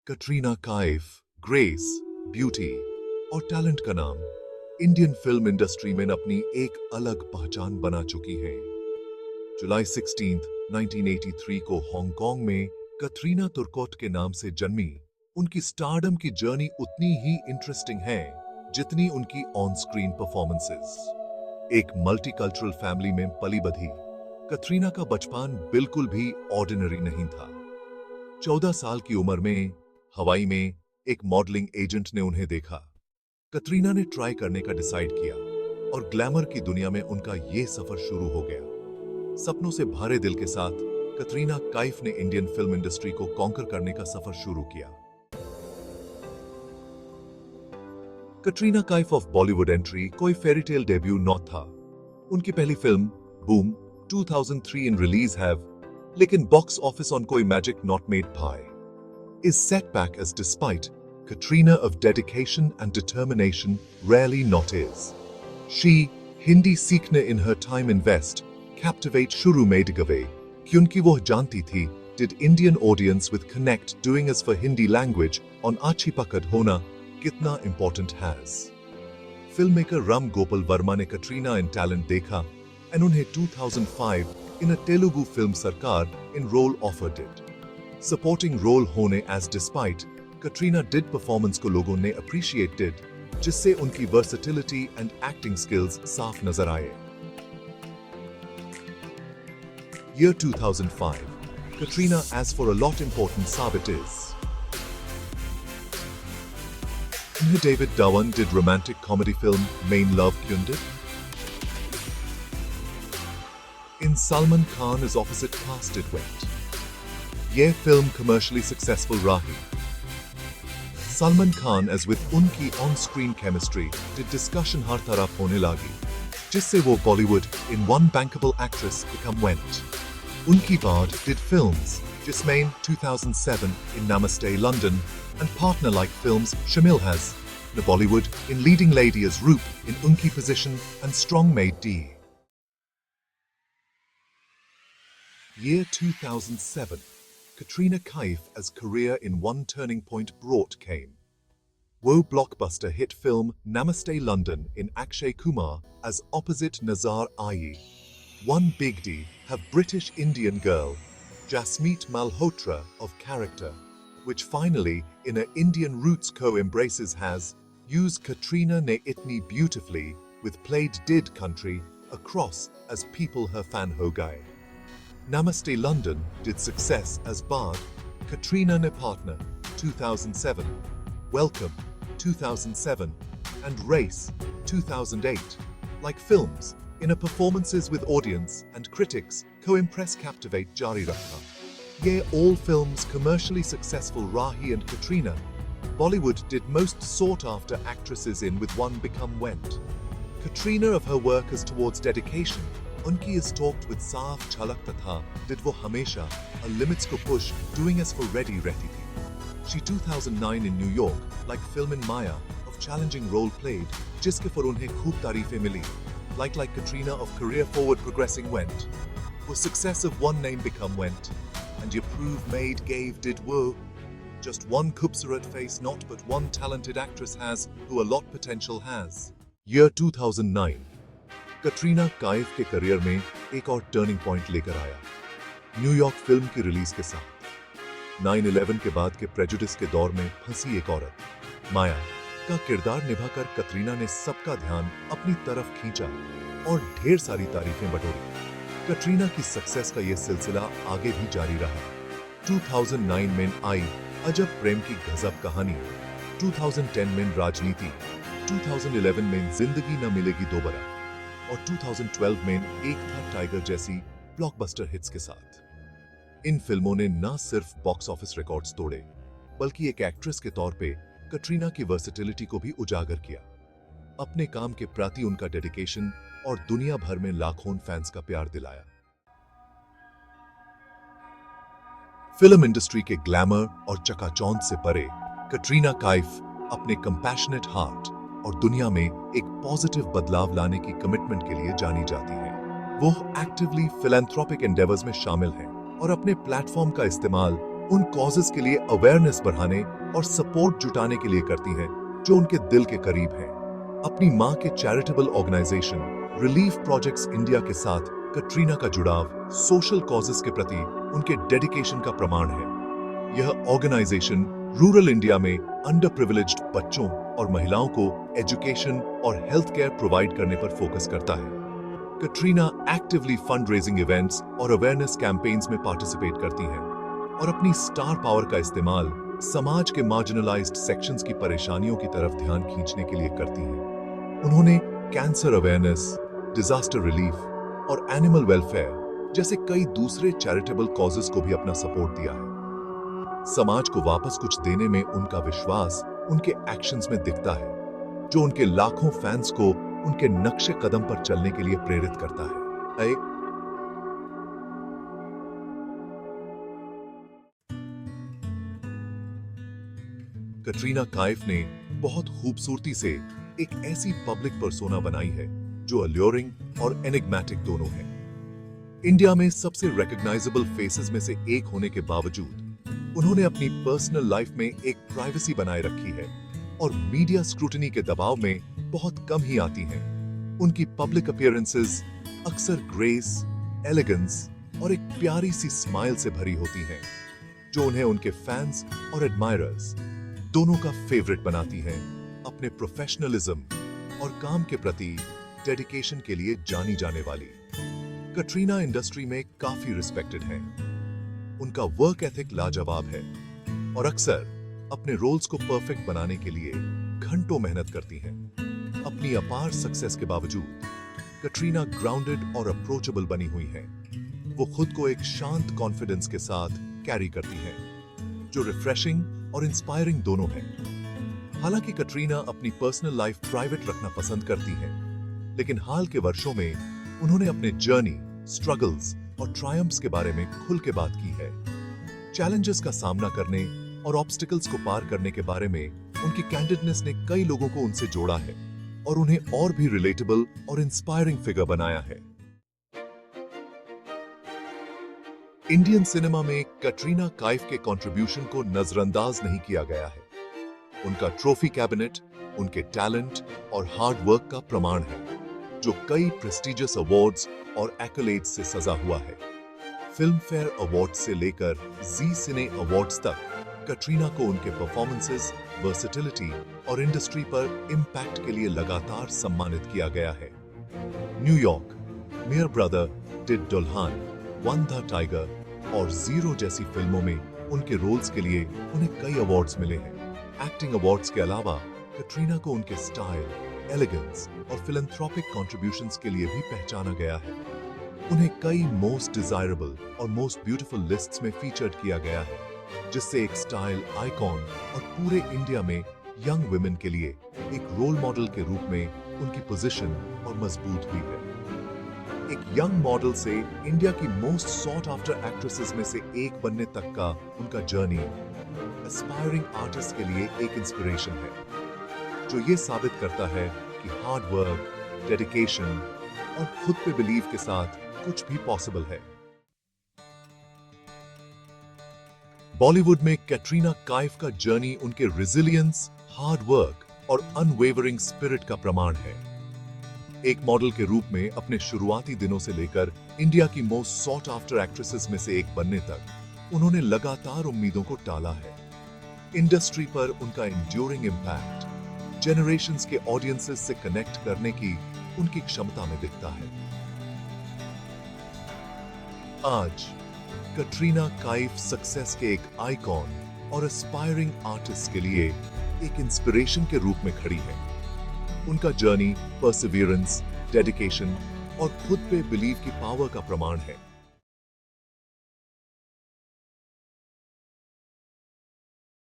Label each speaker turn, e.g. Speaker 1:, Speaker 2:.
Speaker 1: Katrina काइफ, grace, beauty और talent का नाम इंडियन फिल्म इंडस्ट्री में अपनी एक अलग पहचान बना चुकी हैं। जुलाई 16, 1983 को हांगकांग में कटरीना तुर्कोट के नाम से जन्मी उनकी स्टारडम की जर्नी उतनी ही इंटरेस्टिंग है जितनी उनकी ऑन स्क्रीन परफॉर्मेंसेस। एक मल्टीकल्चरल फैमिली में पली बधी कटरीना का बचपन बिल्कुल भी ऑर्डिनरी नहीं था। 14 साल की उम्र में हवाई में एक मॉडलिंग एजेंट ने उन्हें देखा। कटरीना ने ट्राई करने का डिसाइड किया और ग्लैमर की दुनिया में उनका ये सफर शुरू हो गया। सपनों से भरे दिल के साथ कटरीना काइफ ने इंडियन फिल्म इंडस्ट्री को कॉन्कर करने का सफर शुरू किया। कटरीना काइफ ऑफ बॉलीवुड एंट्री कोई फेरीटेल डेब्यू नॉट था। उनकी पहली film boom 2003 in release have, लेकिन बॉक्स ऑफिस ऑन कोई magic not made pi is set back as despite Katrina of dedication and determination rarely not is. She, Hindi सीखने in her time invest, captivate शुरू में गवे, क्योंकि वो जानती थी did Indian audience with connect doing as for Hindi language on आछी पकड़ होना कितना important has. Filmmaker Ram Gopal Verma ने Katrina in talent देखा and उन्हें 2005 in a Telugu film Sarkar in role offered it. Supporting role होने as despite Katrina did performance को लोगों ने अप्रिशिएटेड, जिससे उनकी वर्सेटिलिटी एंड एक्टिंग स्किल्स साफ नजर आए। Year 2005, Katrina as for a lot important sabit is. David Dhawan did romantic comedy film Main Love Kyundit. In Salman Khan is opposite cast it went. ये film commercially successful रही। Salman Khan as with उनकी on screen chemistry did discussion हर तरफ होने लगी, जिससे वो Bollywood in one bankable actress become went. उनकी बाद डिड फिल्म्स जिसमें 2007 in Namastey London and partner like films शामिल has the Bollywood in leading lady as रूप इन उनकी पोजीशन एंड स्ट्रॉन्ग मेड डी। Year 2007, Katrina Kaif as career in one turning point brought came. Wo blockbuster hit film Namaste London in Akshay Kumar as opposite Nazar Ayi. One big D have British Indian girl, Jasmeet Malhotra of character, which finally in a Indian roots co-embraces has used Katrina ne itni beautifully with played did country across as people her fan ho gaye. Namaste London did success as Bard, Katrina ne partner 2007, Welcome 2007 and Race 2008. Like films, in a performances with audience and critics co-impress captivate jari rakha. Ye all films commercially successful Rahi and Katrina. Bollywood did most sought after actresses in with one become went. Katrina of her work as towards dedication. उनकी is talked with साफ झलक तथा did वो हमेशा a limits को push doing as for ready रहती थी। She 2009 in New York like film in Maya of challenging role played जिसके पर उन्हें खूब तारीफें मिली। Like Katrina of career forward progressing went. वो success of one name become went and you prove made gave did wo. Just one खूबसूरत face not but one talented actress has who a lot potential has. Year 2009, Katrina काइफ के career में एक और turning point लेकर आया। New York film की release के साथ 9/11 के बाद के प्रेजुडिस के दौर में फंसी एक औरत माया का किरदार निभाकर कटरीना ने सबका ध्यान अपनी तरफ खींचा और ढेर सारी तारीफें बटोरी। कटरीना की सक्सेस का यह सिलसिला आगे भी जारी रहा। 2009 में आई अजब प्रेम की गजब कहानी, 2010 में राजनीति, 2011 में जिंदगी न मिलेगी दोबारा और 2012 में एक था टाइगर जैसी ब्लॉकबस्टर हिट्स के साथ। इन फिल्मों ने न सिर्फ बॉक्स ऑफिस रिकॉर्ड्स तोड़े बल्कि एक एक्ट्रेस के तौर पे कटरीना की वर्सेटिलिटी को भी उजागर किया। अपने काम के प्रति उनका डेडिकेशन और दुनिया भर में लाखों फैंस का प्यार दिलाया। फिल्म इंडस्ट्री के ग्लैमर और चकाचौंध से परे कटरीना काइफ अपने कंपैशनेट हार्ट और दुनिया में एक पॉजिटिव बदलाव लाने की कमिटमेंट के लिए जानी जाती है। वो एक्टिवली फिलैंथ्रोपिक एंडेवर्स में शामिल हैं और अपने प्लेटफॉर्म का इस्तेमाल उन कॉजेस के लिए अवेयरनेस बढ़ाने और सपोर्ट जुटाने के लिए करती हैं जो उनके दिल के करीब हैं। अपनी मां के charitable organisation relief projects India के साथ कटरीना का जुड़ाव सोशल कॉजेस के प्रति उनके डेडिकेशन का प्रमाण है। यह ऑर्गेनाइजेशन रूरल इंडिया में अंडर प्रिविलेज्ड बच्चों और महिलाओं को एजुकेशन और हेल्थ केयर प्रोवाइड करने पर फोकस करता है। Katrina actively fund raising events और अवेयरनेस कैंपेन्स में पार्टिसिपेट करती हैं और अपनी स्टार पावर का इस्तेमाल समाज के मार्जिनलाइज्ड सेक्शंस की परेशानियों की तरफ ध्यान खींचने के लिए करती हैं। उन्होंने कैंसर अवेयरनेस, डिजास्टर रिलीफ और एनिमल वेलफेयर जैसे कई दूसरे चैरिटेबल कॉजेस को भी अपना सपोर्ट दिया है। समाज को वापस कुछ देने में उनका विश्वास उनके एक्शंस में दिखता है, जो उनके लाखों फैंस को उनके नक्शे कदम पर चलने के लिए प्रेरित करता है। कटरीना काइफ ने बहुत खूबसूरती से एक ऐसी पब्लिक पर्सोना बनाई है जो अल्योरिंग और एनिग्मेटिक दोनों है। इंडिया में सबसे रिकॉग्नाइजेबल फेसेस में से एक होने के बावजूद उन्होंने अपनी पर्सनल लाइफ में एक प्राइवेसी बनाए रखी है और मीडिया स्क्रूटनी के दबाव में बहुत कम ही आती हैं। उनकी पब्लिक अपीयरेंसेस अक्सर ग्रेस, एलिगेंस और एक प्यारी सी स्माइल से भरी होती हैं, जो उन्हें उनके फैंस और एडमायरर्स दोनों का फेवरेट बनाती हैं। अपने प्रोफेशनलिज्म और काम के प्रति डेडिकेशन के लिए जानी जाने वाली कटरीना इंडस्ट्री में काफी रिस्पेक्टेड हैं। उनका वर्क एथिक लाजवाब है और अक्सर अपने रोल्स को परफेक्ट बनाने के लिए घंटों मेहनत करती हैं। अपनी अपार सक्सेस के बावजूद कटरीना ग्राउंडेड और अप्रोचेबल बनी हुई हैं। वो खुद को एक शांत कॉन्फिडेंस के साथ कैरी करती हैं, जो रिफ्रेशिंग और इंस्पायरिंग दोनों है। हालांकि कटरीना अपनी पर्सनल लाइफ प्राइवेट रखना पसंद करती हैं, लेकिन हाल के वर्षों में उन्होंने अपने जर्नी, स्ट्रगल्स और ट्रायम्फ्स के बारे में खुल के बात की है। चैलेंजेस का सामना करने और ऑब्स्टिकल्स को पार करने के बारे में उनकी कैंडिडनेस ने कई लोगों को उनसे जोड़ा है और उन्हें और भी रिलेटेबल और इंस्पायरिंग फिगर बनाया है। इंडियन सिनेमा में कटरीना काइफ के कंट्रीब्यूशन को नजरअंदाज नहीं किया गया है। उनका ट्रॉफी कैबिनेट उनके टैलेंट और हार्ड वर्क का प्रमाण है, जो कई प्रेस्टिजियस अवार्ड्स और एक्कलेड्स से सजा हुआ है। फिल्म फेयर अवार्ड से लेकर जी सिने अवार्ड्स तक कटरीना को उनके परफॉर्मेंसेस, वर्सेटिलिटी और इंडस्ट्री पर इम्पैक्ट के लिए लगातार सम्मानित किया गया है। New York, Mere brother, did Dulhan, one the tiger और जीरो जैसी फिल्मों में उनके रोल्स के लिए उन्हें कई अवार्ड्स मिले हैं। एक्टिंग अवार्ड्स के अलावा कटरीना को उनके स्टाइल, एलिगेंस और फिलैंथ्रोपिक कंट्रीब्यूशंस के लिए भी पहचाना गया है। उन्हें कई मोस्ट डिजायरेबल और मोस्ट ब्यूटीफुल लिस्ट्स में फीचर्ड किया गया है, जिससे एक स्टाइल आइकॉन और पूरे इंडिया में यंग वुमेन के लिए एक रोल मॉडल के रूप में उनकी पोजीशन और मजबूत हुई है। एक यंग मॉडल से इंडिया की मोस्ट सॉट आफ्टर एक्ट्रेसेस में से एक बनने तक का उनका जर्नी एस्पायरिंग आर्टिस्ट के लिए एक इंस्पिरेशन है, जो ये साबित करता है कि हार्ड वर्क, डेडिकेशन और खुद पे बिलीव के साथ कुछ भी पॉसिबल है। बॉलीवुड में कैटरीना काइफ का जर्नी उनके रेजिलियंस, हार्ड वर्क और अनवेवरिंग स्पिरिट का प्रमाण है। एक मॉडल के रूप में अपने शुरुआती दिनों से लेकर इंडिया की मोस्ट सॉट आफ्टर एक्ट्रेसेस में से एक बनने तक उन्होंने लगातार उम्मीदों को टाला है। इंडस्ट्री पर उनका एंड्यूरिंग इम्पैक्ट जेनरेशंस के ऑडियंसेस से कनेक्ट करने की उनकी क्षमता में दिखता है। आज कटरीना काइफ सक्सेस के एक आइकॉन और एस्पायरिंग आर्टिस्ट के लिए एक इंस्पिरेशन के रूप में खड़ी है। उनका जर्नी, परसिवियरेंस, डेडिकेशन और खुद पे बिलीव की पावर का प्रमाण है।